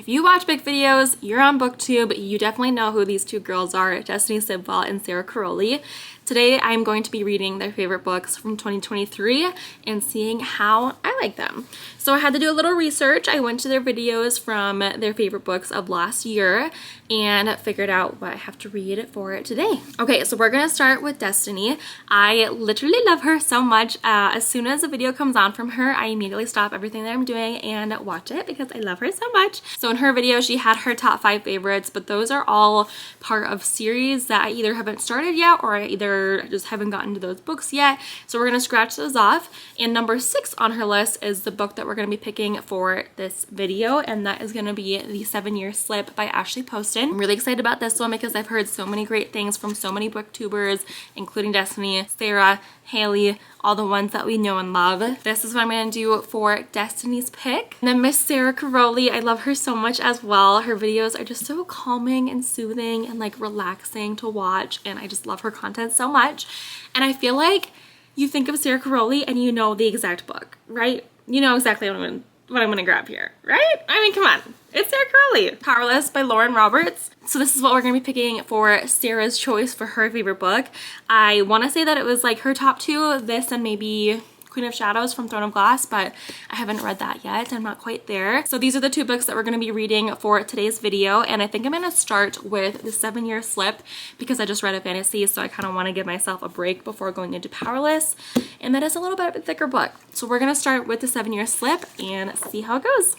If you watch big videos, you're on BookTube, you definitely know who these two girls are, Destiny Sidwell and Sarah Caroli. Today I'm going to be reading their favorite books from 2023 and seeing how I like them. So I had to do a little research. I went to their videos from their favorite books of last year and figured out what I have to read for it today. Okay, so we're gonna start with Destiny. I literally love her so much. As soon as a video comes on from her, I immediately stop everything that I'm doing and watch it because I love her so much. So in her video, she had her top 5 favorites, but those are all part of series that I either haven't started yet or I either just haven't gotten to those books yet. So we're gonna scratch those off. And number 6 on her list is the book that we're gonna be picking for this video, and that is gonna be The 7-Year Slip by Ashley Poston. I'm really excited about this one because I've heard so many great things from so many booktubers, including Destiny, Sarah, Haley, all the ones that we know and love. This is what I'm gonna do for Destiny's pick. And then Miss Sarah Caroli, I love her so much as well. Her videos are just so calming and soothing and like relaxing to watch, and I just love her content so much. And I feel like you think of Sarah Caroli and you know the exact book, right? You know exactly what I'm gonna grab here, right? I mean, come on. It's Sarah Caroli. Powerless by Lauren Roberts. So this is what we're gonna be picking for Sarah's choice for her favorite book. I wanna say that it was like her top 2, this and maybe Queen of Shadows from Throne of Glass, but I haven't read that yet. I'm not quite there. So these are the 2 books that we're gonna be reading for today's video, and I think I'm gonna start with The 7-Year Slip because I just read a fantasy, so I kind of want to give myself a break before going into Powerless, and that is a little bit of a thicker book. So we're gonna start with The 7-Year Slip and see how it goes.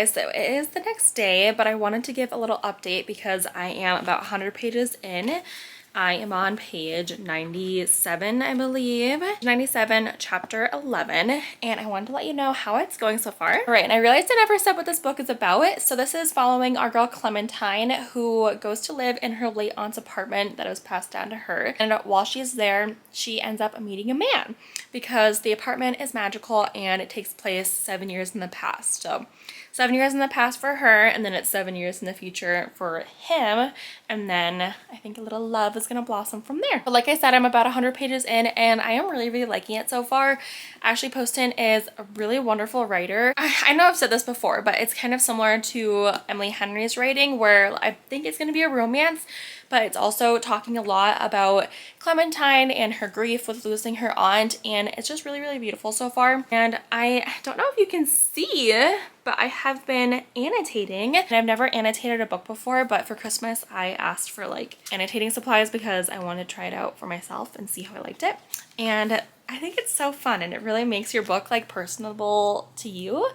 So it is the next day, but I wanted to give a little update because I am about 100 pages in. I am on page 97, I believe. 97, chapter 11, and I wanted to let you know how it's going so far. All right, and I realized I never said what this book is about. So this is following our girl Clementine, who goes to live in her late aunt's apartment that was passed down to her. And while she's there, she ends up meeting a man because the apartment is magical and it takes place 7 years in the past. So 7 years in the past for her, and then it's 7 years in the future for him, and then I think a little love is gonna blossom from there. But like I said, I'm about 100 pages in, and I am really liking it so far. Ashley Poston is a really wonderful writer. I know I've said this before, but it's kind of similar to Emily Henry's writing, where I think it's gonna be a romance, but it's also talking a lot about Clementine and her grief with losing her aunt, and it's just really beautiful so far. And I don't know if you can see, but I have been annotating, and I've never annotated a book before, but for Christmas I asked for like annotating supplies because I wanted to try it out for myself and see how I liked it. And I think it's so fun, and it really makes your book like personable to you.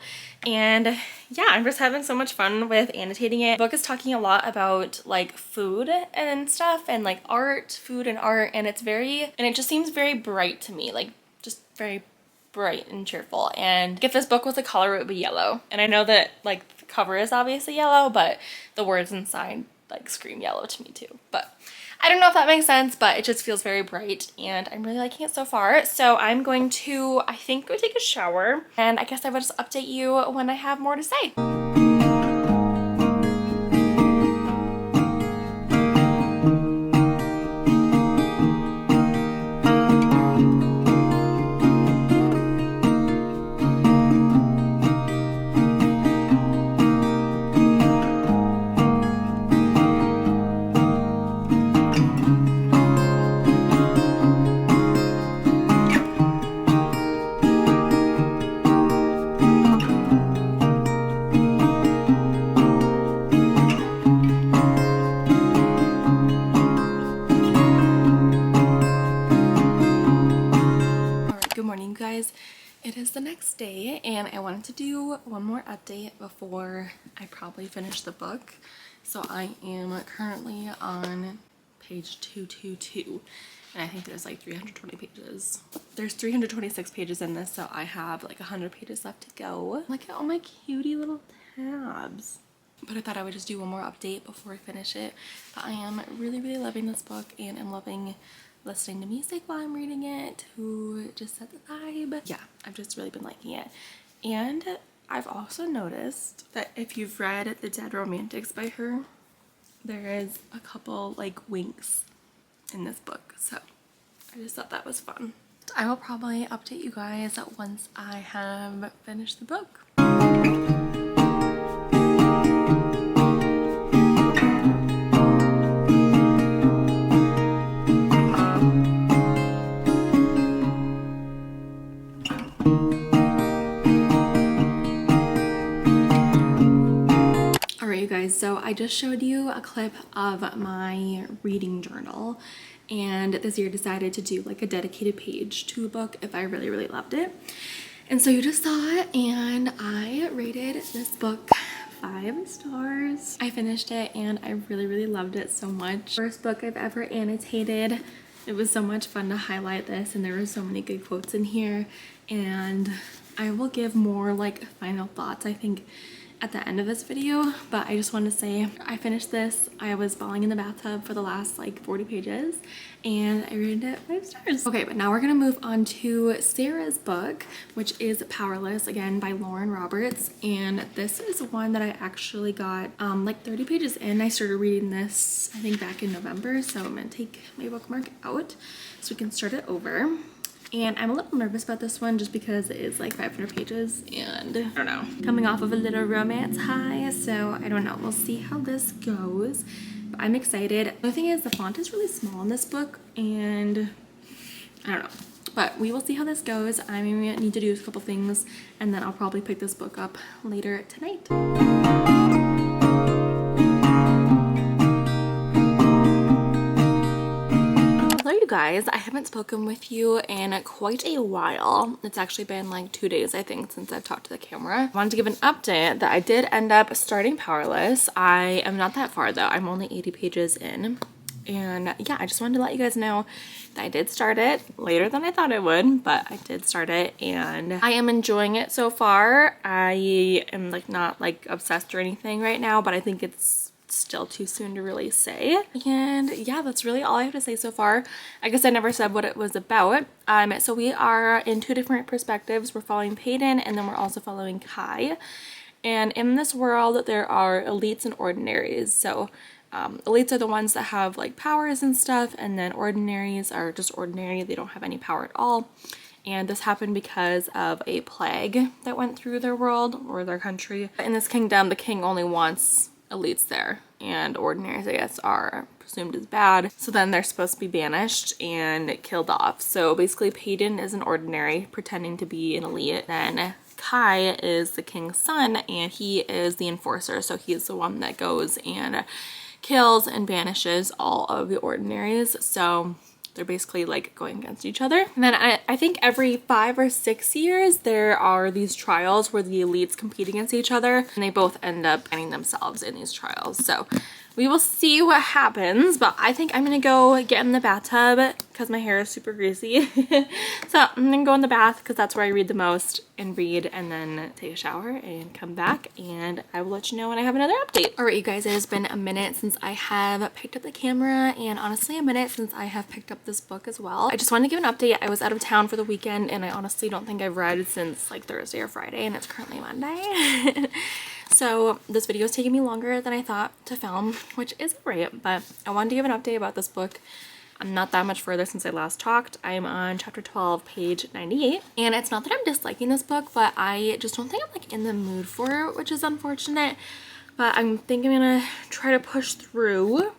And yeah, I'm just having so much fun with annotating it. The book is talking a lot about like food and stuff, and like art, food and art, and it's very, and it just seems very bright to me, like just very bright and cheerful. And if this book was a color, it would be yellow. And I know that like the cover is obviously yellow, but the words inside like scream yellow to me too. But I don't know if that makes sense, but it just feels very bright, and I'm really liking it so far. So I'm going to, I think, go take a shower, and I guess I will just update you when I have more to say. It is the next day, and I wanted to do one more update before I probably finish the book. So I am currently on page 222, and I think there's like 320 pages. There's 326 pages in this, so I have like 100 pages left to go. Look at all my cutie little tabs. But I thought I would just do one more update before I finish it. But I am really, really loving this book, and I'm loving listening to music while I'm reading it to just set the vibe. Yeah, I've just really been liking it. And I've also noticed that if you've read The Dead Romantics by her, there is a couple like winks in this book, so I just thought that was fun. I will probably update you guys once I have finished the book. Alright, you guys, so I just showed you a clip of my reading journal, and this year decided to do like a dedicated page to a book if I really, really loved it. And so you just saw it, and I rated this book 5 stars. I finished it and I really, really loved it so much. First book I've ever annotated. It was so much fun to highlight this, and there were so many good quotes in here, and I will give more like final thoughts I think at the end of this video, but I just want to say I finished this. I was falling in the bathtub for the last like 40 pages, and I rated it 5 stars. Okay, but now we're gonna move on to Sarah's book, which is Powerless, again by Lauren Roberts, and this is one that I actually got like 30 pages in. I started reading this I think back in November, so I'm gonna take my bookmark out so we can start it over. And I'm a little nervous about this one just because it is like 500 pages, and I don't know, coming off of a little romance high, so I don't know, we'll see how this goes, but I'm excited. The thing is, the font is really small in this book, and I don't know, but we will see how this goes. I need to do a couple things, and then I'll probably pick this book up later tonight. Hello you guys, I haven't spoken with you in quite a while. It's actually been like 2 days I think since I've talked to the camera. I wanted to give an update that I did end up starting Powerless. I am not that far though, I'm only 80 pages in. And yeah, I just wanted to let you guys know that I did start it later than I thought I would, but I did start it and I am enjoying it so far. I am like not like obsessed or anything right now, but I think it's still too soon to really say. And yeah, that's really all I have to say so far. I guess I never said what it was about. So we are in 2 different perspectives. We're following Peyton, and then we're also following Kai. And in this world, there are elites and ordinaries. So elites are the ones that have like powers and stuff, and then ordinaries are just ordinary. They don't have any power at all. And this happened because of a plague that went through their world or their country. In this kingdom, the king only wants elites there, and ordinaries I guess are presumed as bad, so then they're supposed to be banished and killed off. So basically Peyton is an ordinary pretending to be an elite, then Kai is the king's son and he is the enforcer, so he's the one that goes and kills and banishes all of the ordinaries. So they're basically like going against each other. And then I think every 5 or 6 years there are these trials where the elites compete against each other, and they both end up finding themselves in these trials. So we will see what happens, but I think I'm gonna go get in the bathtub because my hair is super greasy. So I'm gonna go in the bath because that's where I read the most, and read, and then take a shower and come back, and I will let you know when I have another update. All right, you guys, it has been a minute since I have picked up the camera, and honestly a minute since I have picked up this book as well. I just wanted to give an update. I was out of town for the weekend, and I honestly don't think I've read since like Thursday or Friday, and it's currently Monday. So this video is taking me longer than I thought to film, which is great, but I wanted to give an update about this book. I'm not that much further since I last talked. I'm on chapter 12, page 98. And it's not that I'm disliking this book, but I just don't think I'm like in the mood for it, which is unfortunate. But I think I'm gonna try to push through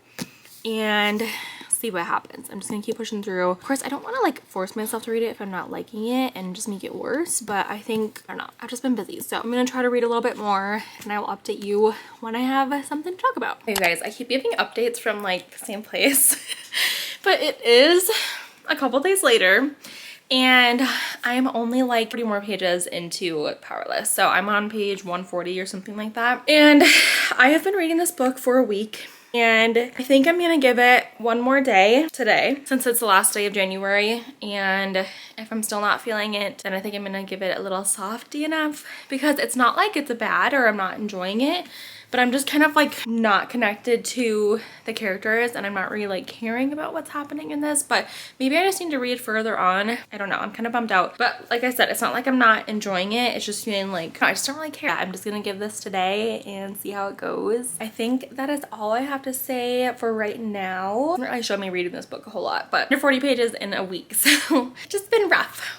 and see what happens. I'm just gonna keep pushing through. Of course, I don't want to like force myself to read it if I'm not liking it and just make it worse, but I think, I don't know, I've just been busy. So I'm gonna try to read a little bit more, and I will update you when I have something to talk about. Hey guys, I keep giving updates from like the same place, but it is a couple days later, and I'm only like 40 more pages into Powerless. So I'm on page 140 or something like that. And I have been reading this book for a week and I think I'm gonna give it one more day today since it's the last day of January, and if I'm still not feeling it, then I think I'm gonna give it a little soft DNF, because it's not like it's bad or I'm not enjoying it, but I'm just kind of like not connected to the characters and I'm not really like caring about what's happening in this. But maybe I just need to read further on. I don't know, I'm kind of bummed out. But like I said, it's not like I'm not enjoying it. It's just feeling like I just don't really care. I'm just gonna give this today and see how it goes. I think that is all I have to say for right now. It really showed me reading this book a whole lot, but 140 pages in a week, so just been rough.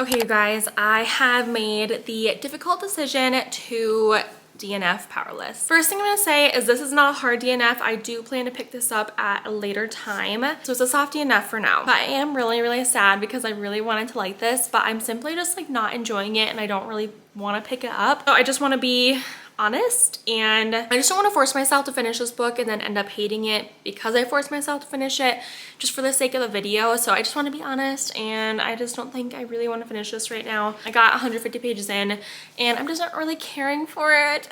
Okay, you guys, I have made the difficult decision to DNF Powerless. First thing I'm gonna say is this is not a hard DNF. I do plan to pick this up at a later time. So it's a soft DNF for now. But I am really sad because I really wanted to like this, but I'm simply just like not enjoying it and I don't really want to pick it up. So I just want to be honest, and I just don't want to force myself to finish this book and then end up hating it because I forced myself to finish it just for the sake of the video. So I just want to be honest, and I just don't think I really want to finish this right now. I got 150 pages in and I'm just not really caring for it,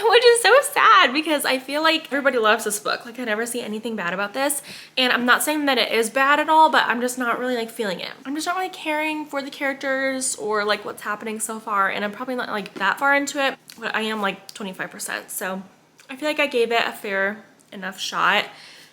which is so sad because I feel like everybody loves this book. Like I never see anything bad about this, and I'm not saying that it is bad at all, but I'm just not really like feeling it. I'm just not really caring for the characters or like what's happening so far, and I'm probably not like that far into it, but I am like 25%. So I feel like I gave it a fair enough shot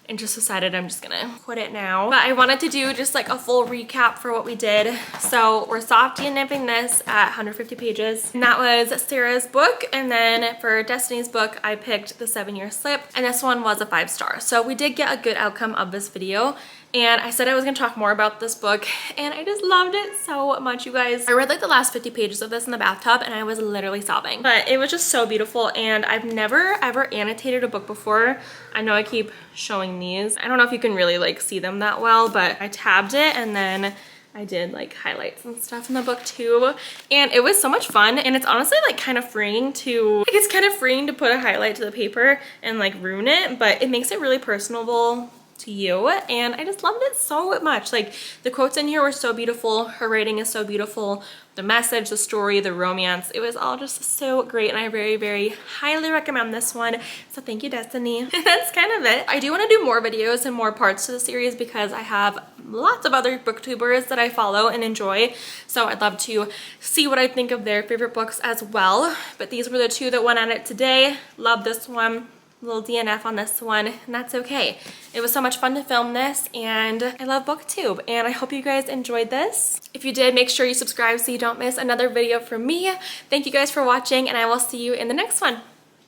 and just decided I'm just gonna quit it now. But I wanted to do just like a full recap for what we did. So we're soft DNFing this at 150 pages. And that was Sarah's book. And then for Destiny's book, I picked The 7-Year Slip. And this one was a 5-star. So we did get a good outcome of this video. And I said I was gonna talk more about this book, and I just loved it so much, you guys. I read like the last 50 pages of this in the bathtub and I was literally sobbing. But it was just so beautiful, and I've never ever annotated a book before. I know I keep showing these. I don't know if you can really like see them that well, but I tabbed it and then I did like highlights and stuff in the book too, and it was so much fun. And it's honestly like kind of freeing to put a highlight to the paper and like ruin it, but it makes it really personable to you, and I just loved it so much. Like the quotes in here were so beautiful, her writing is so beautiful, the message, the story, the romance, it was all just so great, and I very highly recommend this one. So thank you, Destiny. That's kind of it. I do want to do more videos and more parts to the series because I have lots of other booktubers that I follow and enjoy, so I'd love to see what I think of their favorite books as well. But these were the two that went at it today. Love this one. Little DNF on this one, and that's okay. It was so much fun to film this, and I love booktube, and I hope you guys enjoyed this. If you did, make sure you subscribe so you don't miss another video from me. Thank you guys for watching, and I will see you in the next one.